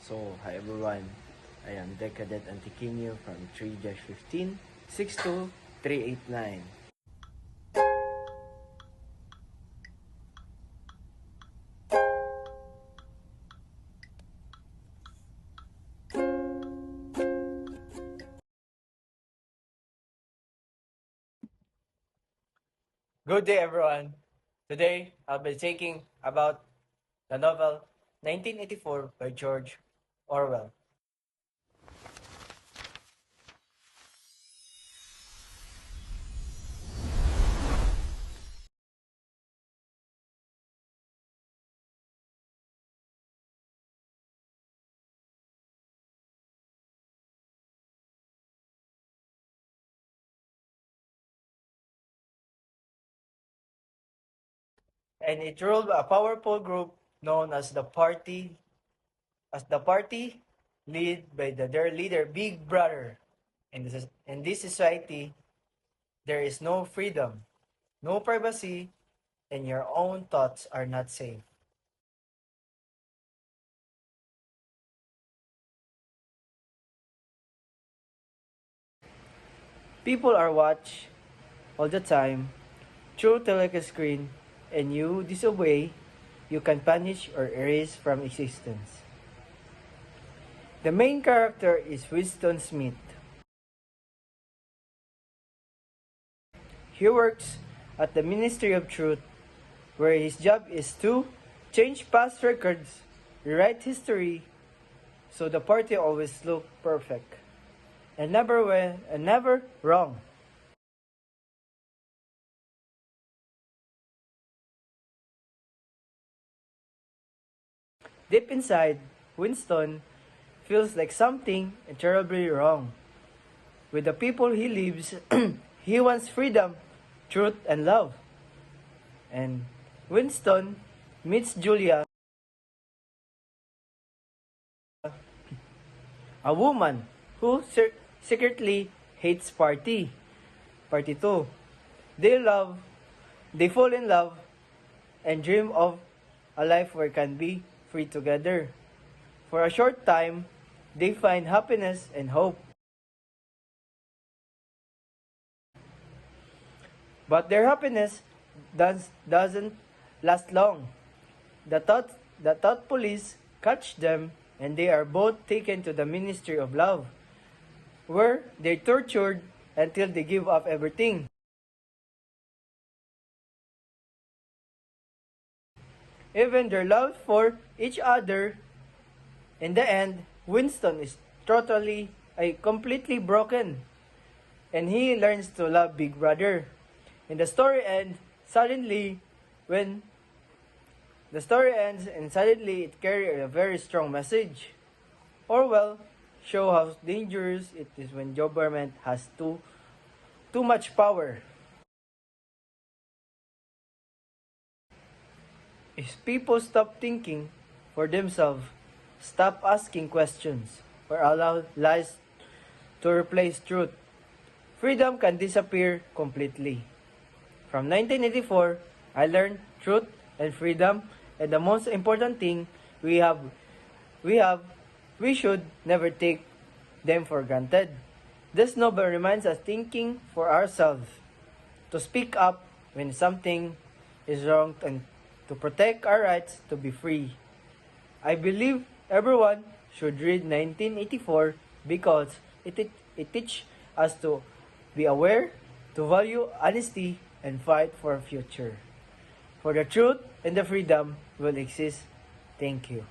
So, hi everyone. I am Decadent Antiquinho from 3-15 62389. Good day, everyone. Today, I'll be taking about the novel 1984 by George Orwell. And it ruled a powerful group known as the party led by their leader, Big Brother. In this society, there is no freedom, no privacy, and your own thoughts are not safe. People are watched all the time through screen, and you disobey, you can punish or erase from existence. The main character is Winston Smith. He works at the Ministry of Truth, where his job is to change past records, rewrite history, so the party always look perfect and never wrong. Deep inside, Winston feels like something terribly wrong. With the people he lives, he wants freedom, truth, and love. And Winston meets Julia, a woman who secretly hates Party 2. They fall in love, and dream of a life where can be free together. For a short time, they find happiness and hope. But their happiness doesn't last long. The thought police catch them, and they are both taken to the Ministry of Love, where they're tortured until they give up everything. Even their love for each other, in the end, Winston is completely broken, and he learns to love Big Brother. And the story ends when the story ends and suddenly it carries a very strong message. Orwell show how dangerous it is when government has too much power. If people stop thinking for themselves, stop asking questions, or allow lies to replace truth, freedom can disappear completely. From 1984, I learned truth and freedom, and the most important thing we have, we should never take them for granted. This novel reminds us thinking for ourselves, to speak up when something is wrong, and to protect our rights to be free. I believe everyone should read 1984 because it teaches us to be aware, to value honesty, and fight for a future. For the truth and the freedom will exist. Thank you.